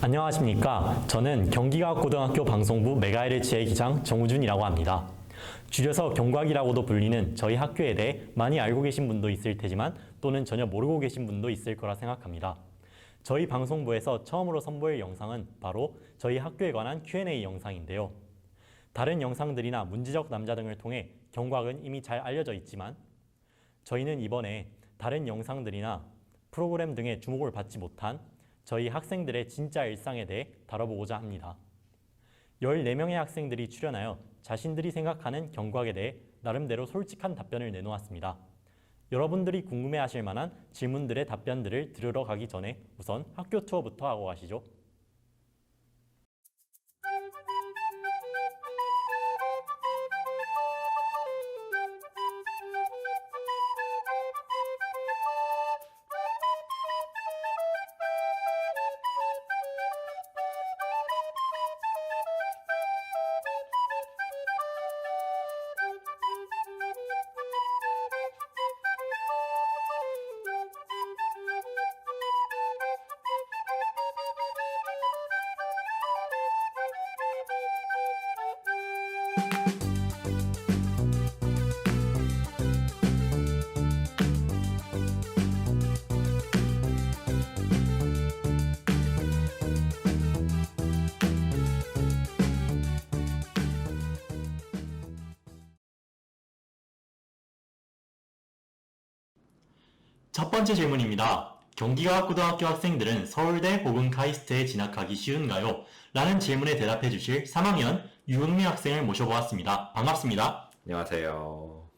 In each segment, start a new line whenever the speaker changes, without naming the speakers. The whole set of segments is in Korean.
안녕하십니까. 저는 경기과학고등학교 방송부 메가LH의 기장 정우준이라고 합니다. 줄여서 경과기라고도 불리는 저희 학교에 대해 많이 알고 계신 분도 있을 테지만 또는 전혀 모르고 계신 분도 있을 거라 생각합니다. 저희 방송부에서 처음으로 선보일 영상은 바로 저희 학교에 관한 Q&A 영상인데요. 다른 영상들이나 문지적 남자 등을 통해 경과학은 이미 잘 알려져 있지만 저희는 이번에 다른 영상들이나 프로그램 등에 주목을 받지 못한 저희 학생들의 진짜 일상에 대해 다뤄보고자 합니다. 14명의 학생들이 출연하여 자신들이 생각하는 경과학에 대해 나름대로 솔직한 답변을 내놓았습니다. 여러분들이 궁금해하실 만한 질문들의 답변들을 들으러 가기 전에 우선 학교 투어부터 하고 가시죠. 첫 번째 질문입니다. 경기과학고등학교 학생들은 서울대 혹은 카이스트에 진학하기 쉬운가요? 라는 질문에 대답해 주실 3학년 유경민 학생을 모셔보았습니다. 반갑습니다.
안녕하세요.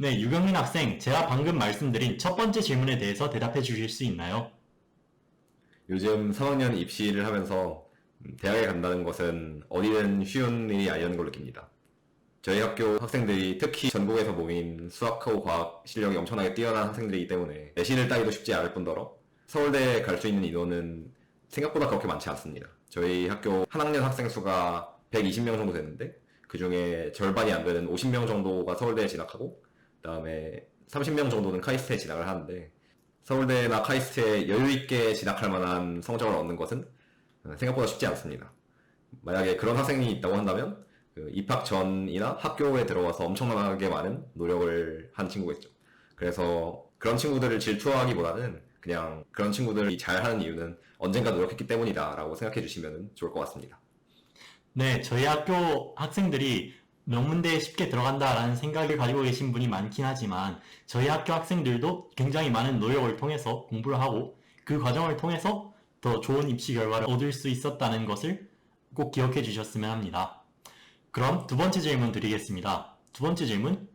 네, 유경민 학생, 제가 방금 말씀드린 첫 번째 질문에 대해서 대답해 주실 수 있나요?
요즘 3학년 입시를 하면서 대학에 간다는 것은 어디든 쉬운 일이 아니라는 걸 느낍니다. 저희 학교 학생들이 특히 전국에서 모인 수학하고 과학 실력이 엄청나게 뛰어난 학생들이기 때문에 내신을 따기도 쉽지 않을 뿐더러 서울대에 갈 수 있는 인원은 생각보다 그렇게 많지 않습니다. 저희 학교 한 학년 학생 수가 120명 정도 되는데 그 중에 절반이 안 되는 50명 정도가 서울대에 진학하고 그 다음에 30명 정도는 카이스트에 진학을 하는데 서울대나 카이스트에 여유있게 진학할 만한 성적을 얻는 것은 생각보다 쉽지 않습니다. 만약에 그런 학생이 있다고 한다면 입학 전이나 학교에 들어와서 엄청나게 많은 노력을 한 친구겠죠. 그래서 그런 친구들을 질투하기보다는 그냥 그런 친구들이 잘하는 이유는 언젠가 노력했기 때문이다 라고 생각해 주시면 좋을 것 같습니다.
네, 저희 학교 학생들이 명문대에 쉽게 들어간다라는 생각을 가지고 계신 분이 많긴 하지만 저희 학교 학생들도 굉장히 많은 노력을 통해서 공부를 하고 그 과정을 통해서 더 좋은 입시 결과를 얻을 수 있었다는 것을 꼭 기억해 주셨으면 합니다. 그럼 두 번째 질문 드리겠습니다. 두 번째 질문,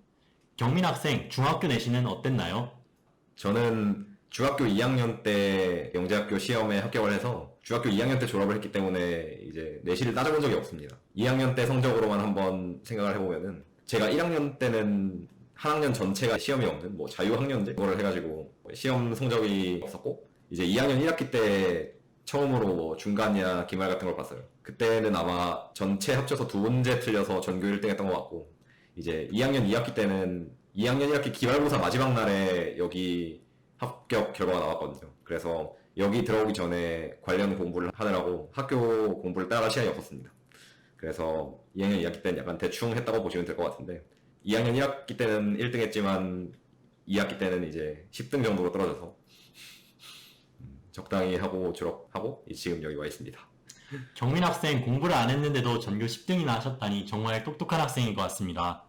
경민 학생 중학교 내신은 어땠나요?
저는 중학교 2학년 때 영재학교 시험에 합격을 해서 중학교 2학년 때 졸업을 했기 때문에 이제 내신을 따져본 적이 없습니다. 2학년 때 성적으로만 한번 생각을 해보면은 제가 1학년 때는 한 학년 전체가 시험이 없는 뭐 자유학년제 그거를 해가지고 시험 성적이 없었고 이제 2학년 1학기 때 처음으로 뭐 중간이나 기말 같은 걸 봤어요. 그때는 아마 전체 합쳐서 두 문제 틀려서 전교 1등 했던 것 같고 이제 2학년 2학기 때는 2학년 1학기 기말고사 마지막 날에 여기 합격 결과가 나왔거든요. 그래서 여기 들어오기 전에 관련 공부를 하느라고 학교 공부를 따라갈 시간이 없었습니다. 그래서 2학년 2학기 때는 약간 대충 했다고 보시면 될 것 같은데 2학년 1학기 때는 1등 했지만 2학기 때는 이제 10등 정도로 떨어져서 적당히 하고 졸업하고 지금 여기 와 있습니다.
경민 학생 공부를 안 했는데도 전교 10등이나 하셨다니 정말 똑똑한 학생인 것 같습니다.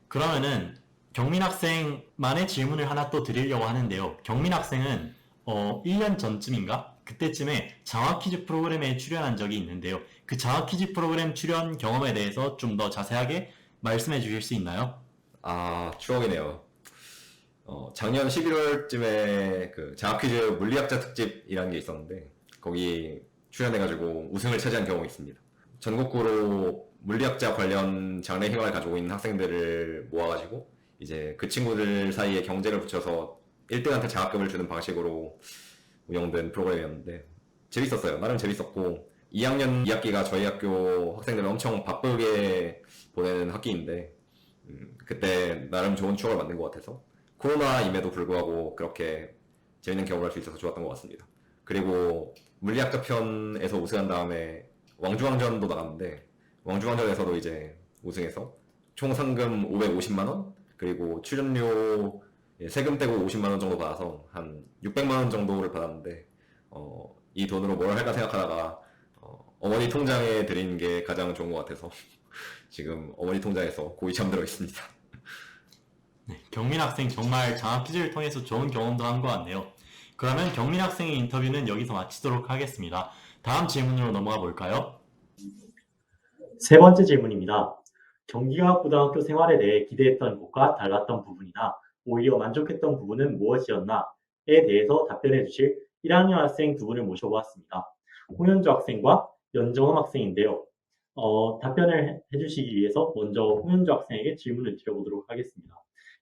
그러면은 경민 학생만의 질문을 하나 또 드리려고 하는데요. 경민 학생은 1년 전쯤인가? 그때쯤에 장학 퀴즈 프로그램에 출연한 적이 있는데요. 그 장학 퀴즈 프로그램 출연 경험에 대해서 좀 더 자세하게 말씀해 주실 수 있나요?
아, 추억이네요. 작년 11월쯤에 그 장학퀴즈 물리학자 특집이라는 게 있었는데 거기 출연해가지고 우승을 차지한 경험이 있습니다. 전국구로 물리학자 관련 장래 희망을 가지고 있는 학생들을 모아가지고 이제 그 친구들 사이에 경쟁을 붙여서 1등한테 장학금을 주는 방식으로 운영된 프로그램이었는데 재밌었어요. 나름 재밌었고 2학년 2학기가 저희 학교 학생들은 엄청 바쁘게 보내는 학기인데 그때 나름 좋은 추억을 만든 것 같아서 코로나임에도 불구하고 그렇게 재밌는 경험을 할 수 있어서 좋았던 것 같습니다. 그리고 물리학자 편에서 우승한 다음에 왕중왕전도 나갔는데 왕중왕전에서도 이제 우승해서 총 상금 550만 원 그리고 출연료 세금 떼고 50만 원 정도 받아서 한 600만 원 정도를 받았는데 이 돈으로 뭘 할까 생각하다가 어머니 통장에 드리는 게 가장 좋은 것 같아서 지금 어머니 통장에서 고이 잠들어 있습니다.
경민 학생 정말 장학 퀴즈를 통해서 좋은 경험도 한 것 같네요. 그러면 경민 학생의 인터뷰는 여기서 마치도록 하겠습니다. 다음 질문으로 넘어가 볼까요? 세 번째 질문입니다. 경기과학고등학교 생활에 대해 기대했던 것과 달랐던 부분이나 오히려 만족했던 부분은 무엇이었나에 대해서 답변해 주실 1학년 학생 두 분을 모셔보았습니다. 홍현주 학생과 연정엄 학생인데요. 답변을 해주시기 위해서 먼저 홍현주 학생에게 질문을 드려보도록 하겠습니다.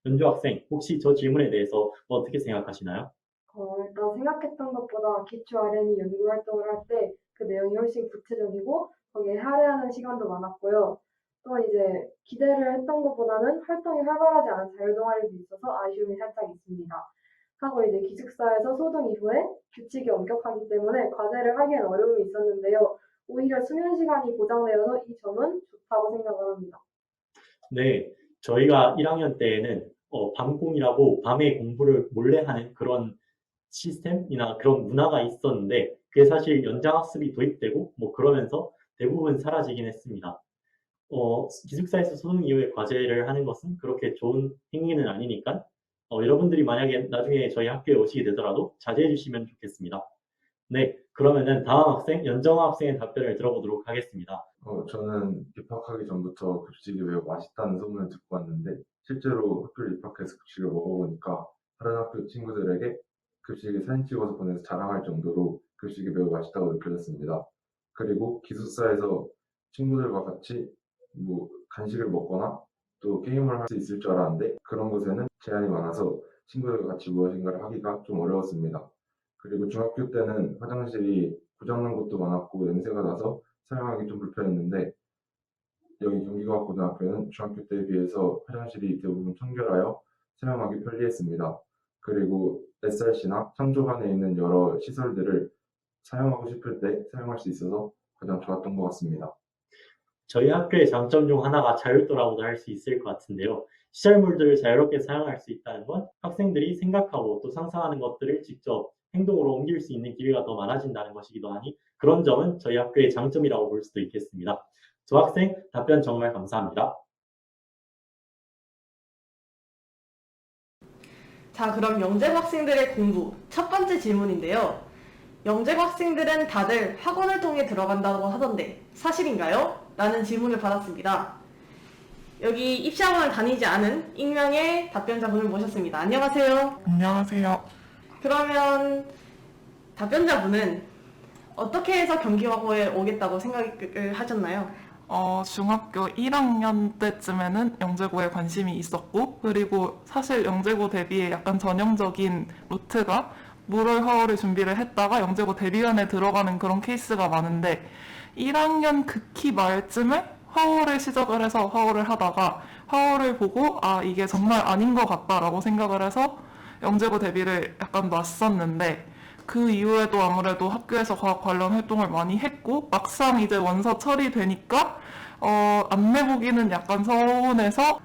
연주 학생, 혹시 저 질문에 대해서 어떻게 생각하시나요?
일단 생각했던 것보다 기초 R&D 연구 활동을 할 때 그 내용이 훨씬 구체적이고 거기에 할애하는 시간도 많았고요. 또 이제 기대를 했던 것보다는 활동이 활발하지 않은 자유동아리도 있어서 아쉬움이 살짝 있습니다. 하고 이제 기숙사에서 소등 이후에 규칙이 엄격하기 때문에 과제를 하기엔 어려움이 있었는데요. 오히려 수면 시간이 보장되어서 이 점은 좋다고 생각을 합니다.
네, 저희가 1학년 때에는 밤공이라고 밤에 공부를 몰래 하는 그런 시스템이나 그런 문화가 있었는데 그게 사실 연장학습이 도입되고 뭐 그러면서 대부분 사라지긴 했습니다. 기숙사에서 소등 이후에 과제를 하는 것은 그렇게 좋은 행위는 아니니까 여러분들이 만약에 나중에 저희 학교에 오시게 되더라도 자제해 주시면 좋겠습니다. 네, 그러면은 다음 학생, 연정아 학생의 답변을 들어보도록 하겠습니다.
저는 입학하기 전부터 급식이 매우 맛있다는 소문을 듣고 왔는데 실제로 학교를 입학해서 급식을 먹어보니까 다른 학교 친구들에게 급식을 사진 찍어서 보내서 자랑할 정도로 급식이 매우 맛있다고 느껴졌습니다. 그리고 기숙사에서 친구들과 같이 뭐 간식을 먹거나 또 게임을 할 수 있을 줄 알았는데 그런 곳에는 제한이 많아서 친구들과 같이 무엇인가를 하기가 좀 어려웠습니다. 그리고 중학교 때는 화장실이 고장난 곳도 많았고 냄새가 나서 사용하기 좀 불편했는데 여기 경기과학고등학교는 중학교 때에 비해서 화장실이 대부분 청결하여 사용하기 편리했습니다. 그리고 SRC나 창조관에 있는 여러 시설들을 사용하고 싶을 때 사용할 수 있어서 가장 좋았던 것 같습니다.
저희 학교의 장점 중 하나가 자율도라고도 할 수 있을 것 같은데요. 시설물들을 자유롭게 사용할 수 있다는 건 학생들이 생각하고 또 상상하는 것들을 직접 행동으로 옮길 수 있는 기회가 더 많아진다는 것이기도 하니 그런 점은 저희 학교의 장점이라고 볼 수도 있겠습니다. 조 학생 답변 정말 감사합니다.
자, 그럼 영재고 학생들의 공부 첫 번째 질문인데요. 영재고 학생들은 다들 학원을 통해 들어간다고 하던데 사실인가요? 라는 질문을 받았습니다. 여기 입시학원을 다니지 않은 익명의 답변자분을 모셨습니다. 안녕하세요.
안녕하세요.
그러면 답변자분은 어떻게 해서 경기과고에 오겠다고 생각을 하셨나요?
중학교 1학년 때쯤에는 영재고에 관심이 있었고, 그리고 사실 영재고 대비에 약간 전형적인 루트가 물월, 화월을 준비를 했다가 영재고 대비원에 들어가는 그런 케이스가 많은데 1학년 극히 말쯤에 화월을 시작을 해서 화월을 하다가 화월을 보고 이게 정말 아닌 것 같다라고 생각을 해서 영재고 대비를 약간 놨었는데 그 이후에도 아무래도 학교에서 과학 관련 활동을 많이 했고 막상 이제 원서 처리되니까 안내 보기는 약간 서운해서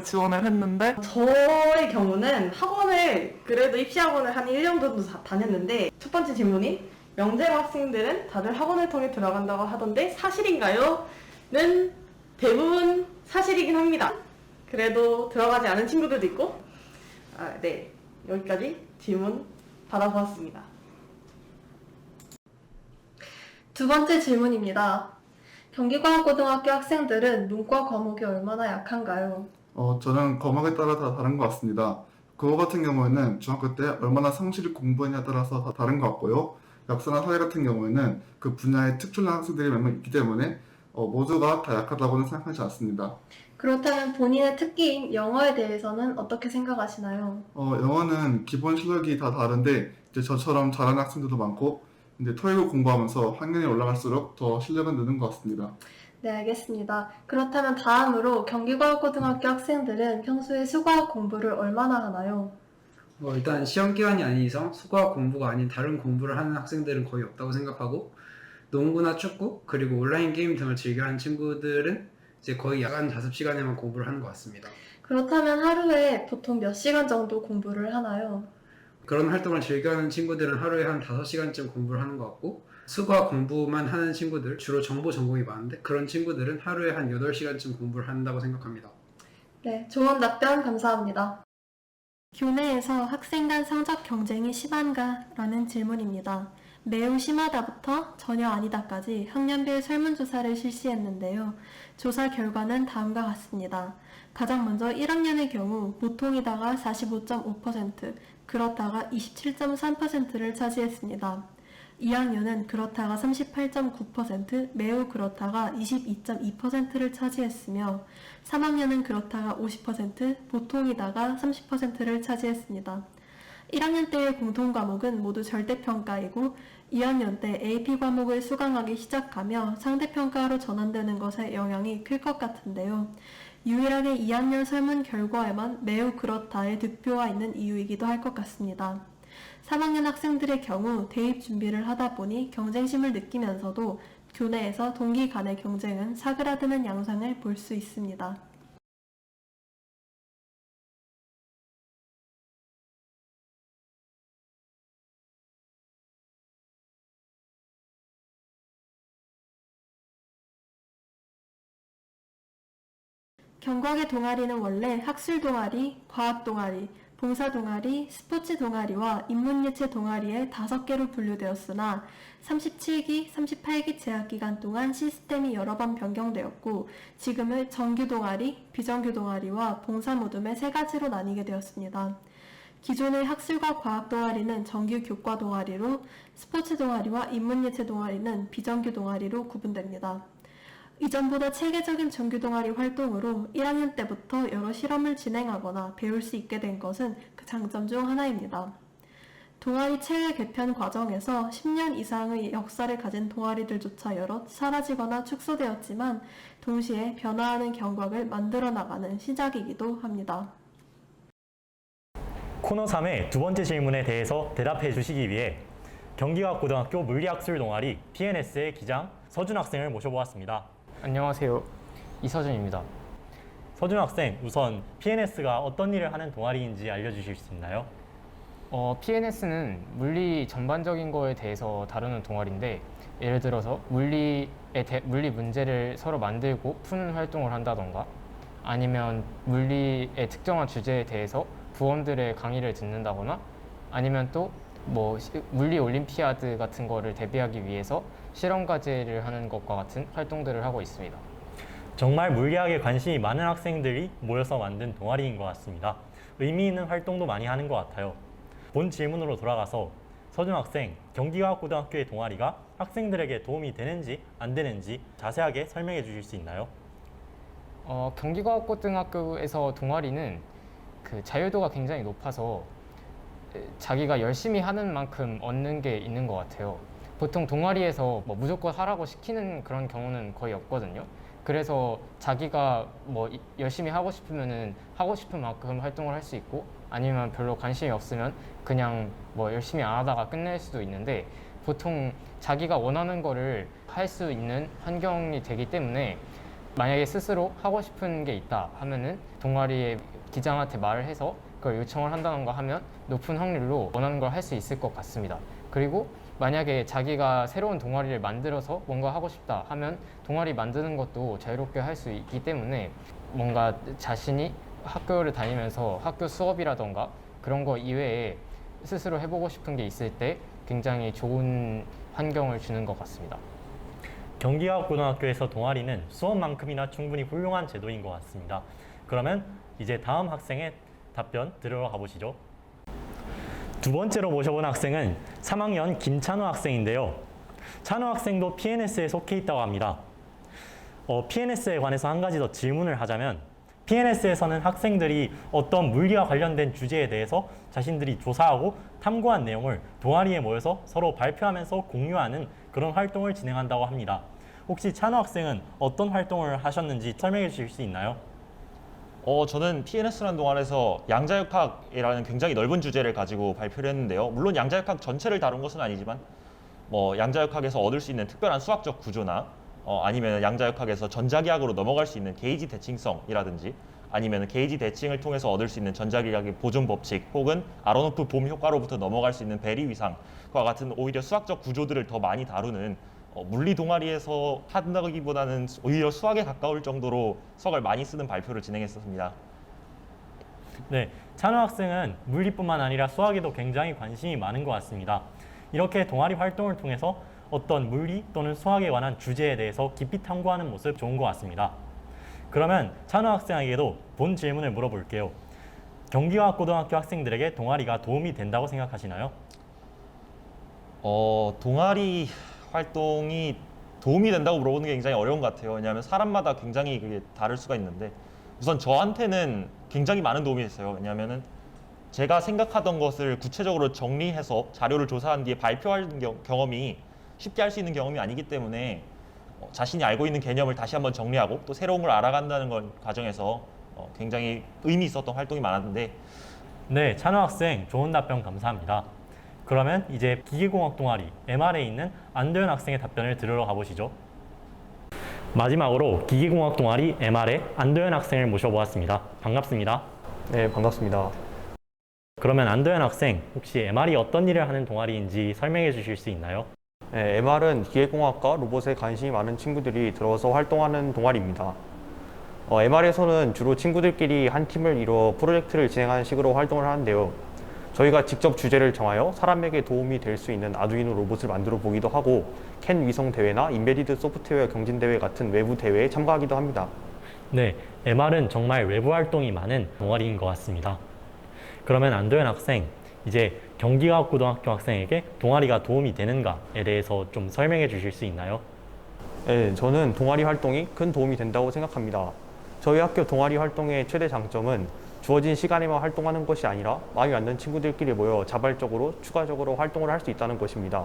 지원을 했는데
저의 경우는 학원을 그래도 입시학원을 한 1년 정도 다녔는데 첫 번째 질문인 영재고 학생들은 다들 학원을 통해 들어간다고 하던데 사실인가요? 는 대부분 사실이긴 합니다. 그래도 들어가지 않은 친구들도 있고 네, 여기까지 질문 받아보았습니다.
두 번째 질문입니다. 경기과학고등학교 학생들은 문과 과목이 얼마나 약한가요?
저는 과목에 따라 다 다른 것 같습니다. 국어 같은 경우에는 중학교 때 얼마나 성실히 공부했냐에 따라서 다 다른 것 같고요. 역사나 사회 같은 경우에는 그 분야에 특출난 학생들이 몇 명 있기 때문에 모두가 다 약하다고는 생각하지 않습니다.
그렇다면 본인의 특기인 영어에 대해서는 어떻게 생각하시나요?
영어는 기본 실력이 다 다른데 이제 저처럼 잘하는 학생들도 많고 근데 토익을 공부하면서 학년이 올라갈수록 더 실력은 느는 것 같습니다.
네, 알겠습니다. 그렇다면 다음으로 경기과학고등학교 학생들은 평소에 수과학 공부를 얼마나 하나요?
일단 시험 기간이 아닌 이상 수학 공부가 아닌 다른 공부를 하는 학생들은 거의 없다고 생각하고, 농구나 축구 그리고 온라인 게임 등을 즐겨하는 친구들은 이제 거의 야간 자습시간에만 공부를 하는 것 같습니다.
그렇다면 하루에 보통 몇 시간 정도 공부를 하나요?
그런 활동을 즐겨하는 친구들은 하루에 한 5시간쯤 공부를 하는 것 같고, 수학 공부만 하는 친구들, 주로 정보 전공이 많은데 그런 친구들은 하루에 한 8시간쯤 공부를 한다고 생각합니다.
네, 좋은 답변 감사합니다. 교내에서 학생 간 성적 경쟁이 심한가? 라는 질문입니다. 매우 심하다부터 전혀 아니다까지 학년별 설문조사를 실시했는데요. 조사 결과는 다음과 같습니다. 가장 먼저 1학년의 경우 보통이다가 45.5%, 그렇다가 27.3%를 차지했습니다. 2학년은 그렇다가 38.9%, 매우 그렇다가 22.2%를 차지했으며 3학년은 그렇다가 50%, 보통이다가 30%를 차지했습니다. 1학년 때의 공통 과목은 모두 절대평가이고 2학년 때 AP 과목을 수강하기 시작하며 상대평가로 전환되는 것에 영향이 클 것 같은데요. 유일하게 2학년 설문 결과에만 매우 그렇다의 득표가 있는 이유이기도 할 것 같습니다. 3학년 학생들의 경우 대입 준비를 하다 보니 경쟁심을 느끼면서도 교내에서 동기 간의 경쟁은 사그라드는 양상을 볼 수 있습니다. 경과계 동아리는 원래 학술 동아리, 과학 동아리, 봉사 동아리, 스포츠 동아리와 인문예체 동아리의 5개로 분류되었으나 37기, 38기 재학기간 동안 시스템이 여러 번 변경되었고 지금은 정규 동아리, 비정규 동아리와 봉사 모둠의 3가지로 나뉘게 되었습니다. 기존의 학술과 과학 동아리는 정규 교과 동아리로 스포츠 동아리와 인문예체 동아리는 비정규 동아리로 구분됩니다. 이전보다 체계적인 정규 동아리 활동으로 1학년 때부터 여러 실험을 진행하거나 배울 수 있게 된 것은 그 장점 중 하나입니다. 동아리 체계 개편 과정에서 10년 이상의 역사를 가진 동아리들조차 여럿 사라지거나 축소되었지만 동시에 변화하는 경곽을 만들어 나가는 시작이기도 합니다.
코너 3의 두 번째 질문에 대해서 대답해 주시기 위해 경기과학고등학교 물리학술 동아리 PNS의 기장 서준 학생을 모셔보았습니다.
안녕하세요. 이서준입니다.
서준 학생, 우선 PNS가 어떤 일을 하는 동아리인지 알려주실 수 있나요?
PNS는 물리 전반적인 거에 대해서 다루는 동아리인데, 예를 들어서 물리 문제를 서로 만들고 푸는 활동을 한다던가, 아니면 물리의 특정한 주제에 대해서 부원들의 강의를 듣는다거나, 아니면 또 물리 올림피아드 같은 거를 대비하기 위해서 실험 과제를 하는 것과 같은 활동들을 하고 있습니다.
정말 물리학에 관심이 많은 학생들이 모여서 만든 동아리인 것 같습니다. 의미 있는 활동도 많이 하는 것 같아요. 본 질문으로 돌아가서 서준 학생, 경기과학고등학교의 동아리가 학생들에게 도움이 되는지 안 되는지 자세하게 설명해 주실 수 있나요?
경기과학고등학교에서 동아리는 그 자유도가 굉장히 높아서 자기가 열심히 하는 만큼 얻는 게 있는 것 같아요. 보통 동아리에서 무조건 하라고 시키는 그런 경우는 거의 없거든요. 그래서 자기가 열심히 하고 싶으면은 하고 싶은 만큼 활동을 할 수 있고, 아니면 별로 관심이 없으면 그냥 열심히 안 하다가 끝낼 수도 있는데, 보통 자기가 원하는 거를 할 수 있는 환경이 되기 때문에 만약에 스스로 하고 싶은 게 있다 하면은 동아리의 기장한테 말을 해서 그걸 요청을 한다던가 하면 높은 확률로 원하는 걸 할 수 있을 것 같습니다. 그리고 만약에 자기가 새로운 동아리를 만들어서 뭔가 하고 싶다 하면 동아리 만드는 것도 자유롭게 할 수 있기 때문에 뭔가 자신이 학교를 다니면서 학교 수업이라던가 그런 거 이외에 스스로 해보고 싶은 게 있을 때 굉장히 좋은 환경을 주는 것 같습니다.
경기과학고등학교에서 동아리는 수업만큼이나 충분히 훌륭한 제도인 것 같습니다. 그러면 이제 다음 학생의 답변 들으러 가보시죠. 두 번째로 모셔본 학생은 3학년 김찬우 학생인데요. 찬우 학생도 PNS에 속해 있다고 합니다. PNS에 관해서 한 가지 더 질문을 하자면, PNS에서는 학생들이 어떤 물리와 관련된 주제에 대해서 자신들이 조사하고 탐구한 내용을 동아리에 모여서 서로 발표하면서 공유하는 그런 활동을 진행한다고 합니다. 혹시 찬우 학생은 어떤 활동을 하셨는지 설명해 주실 수 있나요?
저는 TNS라는 동아리에서 양자역학이라는 굉장히 넓은 주제를 가지고 발표를 했는데요. 물론 양자역학 전체를 다룬 것은 아니지만 양자역학에서 얻을 수 있는 특별한 수학적 구조나 아니면 양자역학에서 전자기학으로 넘어갈 수 있는 게이지 대칭성이라든지 아니면 게이지 대칭을 통해서 얻을 수 있는 전자기학의 보존 법칙 혹은 아로노프 봄 효과로부터 넘어갈 수 있는 베리 위상과 같은 오히려 수학적 구조들을 더 많이 다루는 물리 동아리에서 한다기보다는 오히려 수학에 가까울 정도로 수학을 많이 쓰는 발표를 진행했었습니다.
네, 찬우 학생은 물리뿐만 아니라 수학에도 굉장히 관심이 많은 것 같습니다. 이렇게 동아리 활동을 통해서 어떤 물리 또는 수학에 관한 주제에 대해서 깊이 탐구하는 모습 좋은 것 같습니다. 그러면 찬우 학생에게도 본 질문을 물어볼게요. 경기과학고등학교 학생들에게 동아리가 도움이 된다고 생각하시나요?
동아리 활동이 도움이 된다고 물어보는 게 굉장히 어려운 것 같아요. 왜냐하면 사람마다 굉장히 그게 다를 수가 있는데 우선 저한테는 굉장히 많은 도움이 됐어요. 왜냐하면은 제가 생각하던 것을 구체적으로 정리해서 자료를 조사한 뒤에 발표하는 경험이 쉽게 할 수 있는 경험이 아니기 때문에 자신이 알고 있는 개념을 다시 한번 정리하고 또 새로운 걸 알아간다는 과정에서 굉장히 의미 있었던 활동이 많았는데
네, 찬우 학생 좋은 답변 감사합니다. 그러면 이제 기계공학 동아리 MR에 있는 안도현 학생의 답변을 들으러 가보시죠. 마지막으로 기계공학 동아리 MR의 안도현 학생을 모셔보았습니다. 반갑습니다.
네, 반갑습니다.
그러면 안도현 학생, 혹시 MR이 어떤 일을 하는 동아리인지 설명해 주실 수 있나요?
네, MR은 기계공학과 로봇에 관심이 많은 친구들이 들어서 활동하는 동아리입니다. MR에서는 주로 친구들끼리 한 팀을 이루어 프로젝트를 진행하는 식으로 활동을 하는데요. 저희가 직접 주제를 정하여 사람에게 도움이 될 수 있는 아두이노 로봇을 만들어 보기도 하고 캔 위성 대회나 인베디드 소프트웨어 경진 대회 같은 외부 대회에 참가하기도 합니다.
네, MR은 정말 외부 활동이 많은 동아리인 것 같습니다. 그러면 안도현 학생, 이제 경기과학고등학교 학생에게 동아리가 도움이 되는가에 대해서 좀 설명해 주실 수 있나요?
네, 저는 동아리 활동이 큰 도움이 된다고 생각합니다. 저희 학교 동아리 활동의 최대 장점은 주어진 시간에만 활동하는 것이 아니라 마음이 맞는 친구들끼리 모여 자발적으로 추가적으로 활동을 할 수 있다는 것입니다.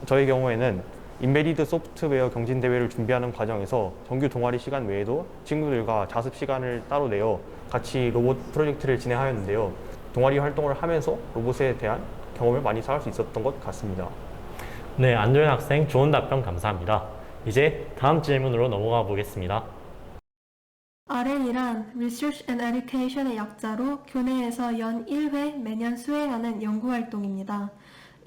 저희 경우에는 인베디드 소프트웨어 경진 대회를 준비하는 과정에서 정규 동아리 시간 외에도 친구들과 자습 시간을 따로 내어 같이 로봇 프로젝트를 진행하였는데요. 동아리 활동을 하면서 로봇에 대한 경험을 많이 쌓을 수 있었던 것 같습니다.
네, 안도현 학생 좋은 답변 감사합니다. 이제 다음 질문으로 넘어가 보겠습니다.
RN이란 Research and Education의 약자로 교내에서 연 1회 매년 수행하는 연구활동입니다.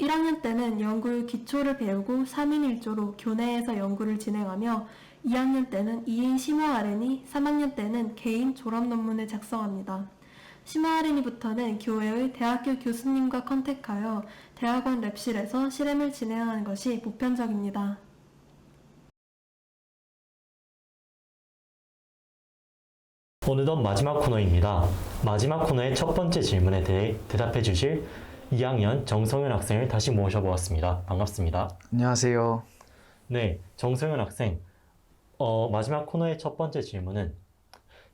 1학년 때는 연구의 기초를 배우고 3인 1조로 교내에서 연구를 진행하며 2학년 때는 2인 심화 RN이, 3학년 때는 개인 졸업 논문을 작성합니다. 심화 RN이부터는 교외의 대학교 교수님과 컨택하여 대학원 랩실에서 실험을 진행하는 것이 보편적입니다.
어느덧 마지막 코너입니다. 마지막 코너의 첫 번째 질문에 대해 대답해 주실 2학년 정성현 학생을 다시 모셔보았습니다. 반갑습니다.
안녕하세요.
네, 정성현 학생. 마지막 코너의 첫 번째 질문은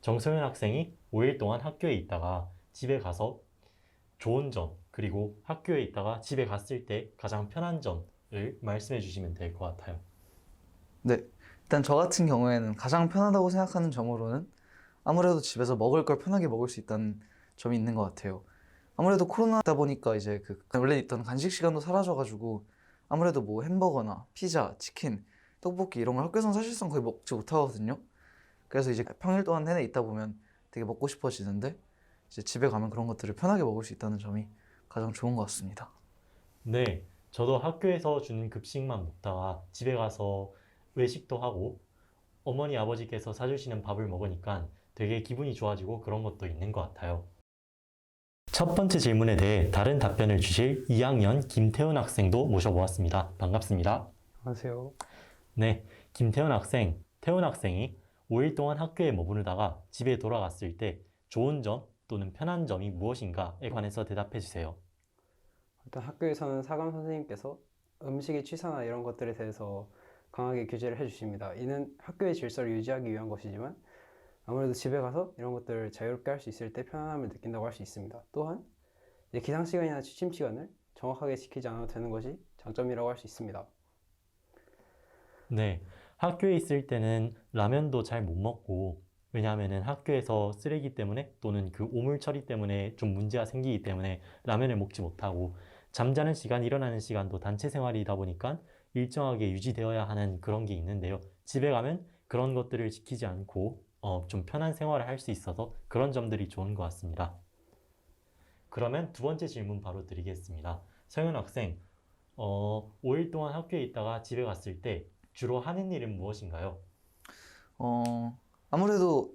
정성현 학생이 5일 동안 학교에 있다가 집에 가서 좋은 점, 그리고 학교에 있다가 집에 갔을 때 가장 편한 점을 말씀해 주시면 될 것 같아요.
네, 일단 저 같은 경우에는 가장 편하다고 생각하는 점으로는 아무래도 집에서 먹을 걸 편하게 먹을 수 있다는 점이 있는 것 같아요. 아무래도 코로나다 보니까 이제 원래 있던 간식 시간도 사라져가지고 아무래도 뭐 햄버거나 피자, 치킨, 떡볶이 이런 걸 학교에서는 사실상 거의 먹지 못하거든요. 그래서 이제 평일 동안 내내 있다 보면 되게 먹고 싶어지는데 이제 집에 가면 그런 것들을 편하게 먹을 수 있다는 점이 가장 좋은 것 같습니다.
네, 저도 학교에서 주는 급식만 먹다가 집에 가서 외식도 하고 어머니 아버지께서 사주시는 밥을 먹으니까 되게 기분이 좋아지고 그런 것도 있는 것 같아요. 첫 번째 질문에 대해 다른 답변을 주실 2학년 김태훈 학생도 모셔보았습니다. 반갑습니다.
안녕하세요.
네, 김태훈 학생, 태훈 학생이 5일 동안 학교에 머무르다가 집에 돌아갔을 때 좋은 점 또는 편한 점이 무엇인가에 관해서 대답해 주세요.
일단 학교에서는 사감 선생님께서 음식의 취사나 이런 것들에 대해서 강하게 규제를 해주십니다. 이는 학교의 질서를 유지하기 위한 것이지만 아무래도 집에 가서 이런 것들을 자유롭게 할 수 있을 때 편안함을 느낀다고 할 수 있습니다. 또한 기상 시간이나 취침 시간을 정확하게 지키지 않아도 되는 것이 장점이라고 할 수 있습니다.
네, 학교에 있을 때는 라면도 잘 못 먹고 왜냐하면 학교에서 쓰레기 때문에 또는 그 오물 처리 때문에 좀 문제가 생기기 때문에 라면을 먹지 못하고 잠자는 시간, 일어나는 시간도 단체 생활이다 보니까 일정하게 유지되어야 하는 그런 게 있는데요. 집에 가면 그런 것들을 지키지 않고 좀 편한 생활을 할 수 있어서 그런 점들이 좋은 것 같습니다. 그러면 두 번째 질문 바로 드리겠습니다. 성현 학생, 5일 동안 학교에 있다가 집에 갔을 때 주로 하는 일은 무엇인가요?
아무래도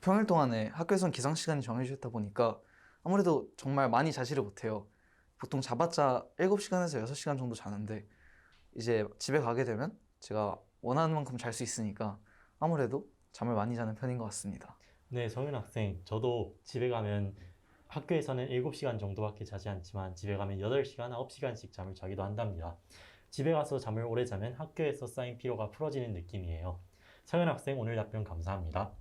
평일 동안에 학교에선 기상 시간이 정해져 있다 보니까 아무래도 정말 많이 자지를 못해요. 보통 자봤자 7시간에서 6시간 정도 자는데 이제 집에 가게 되면 제가 원하는 만큼 잘 수 있으니까 아무래도 잠을 많이 자는 편인 것 같습니다.
네, 성현 학생, 저도 집에 가면 학교에서는 7시간 정도밖에 자지 않지만 집에 가면 8시간, 9시간씩 잠을 자기도 한답니다. 집에 가서 잠을 오래 자면 학교에서 쌓인 피로가 풀어지는 느낌이에요. 성현 학생, 오늘 답변 감사합니다.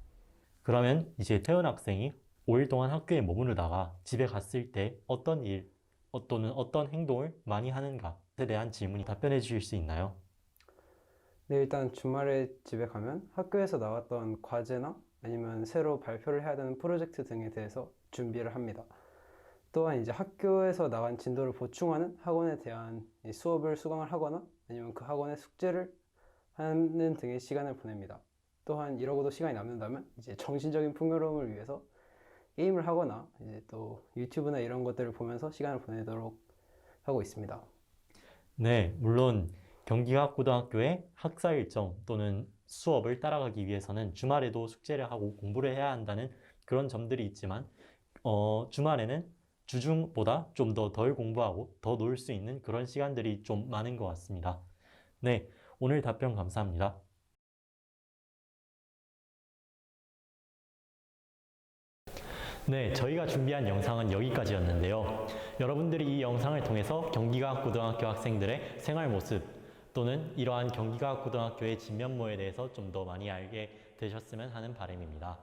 그러면 이제 태연 학생이 5일 동안 학교에 머무르다가 집에 갔을 때 어떤 일 또는 어떤 행동을 많이 하는가에 대한 질문이 답변해 주실 수 있나요?
네, 일단 주말에 집에 가면 학교에서 나왔던 과제나 아니면 새로 발표를 해야 되는 프로젝트 등에 대해서 준비를 합니다. 또한 이제 학교에서 나간 진도를 보충하는 학원에 대한 이 수업을 수강을 하거나 아니면 그 학원의 숙제를 하는 등의 시간을 보냅니다. 또한 이러고도 시간이 남는다면 이제 정신적인 풍요로움을 위해서 게임을 하거나 이제 또 유튜브나 이런 것들을 보면서 시간을 보내도록 하고 있습니다.
네, 물론 경기과학고등학교의 학사 일정 또는 수업을 따라가기 위해서는 주말에도 숙제를 하고 공부를 해야 한다는 그런 점들이 있지만 주말에는 주중보다 좀 더 덜 공부하고 더 놀 수 있는 그런 시간들이 좀 많은 것 같습니다. 네, 오늘 답변 감사합니다. 네, 저희가 준비한 영상은 여기까지였는데요. 여러분들이 이 영상을 통해서 경기과학고등학교 학생들의 생활 모습 또는 이러한 경기과학고등학교의 진면모에 대해서 좀 더 많이 알게 되셨으면 하는 바람입니다.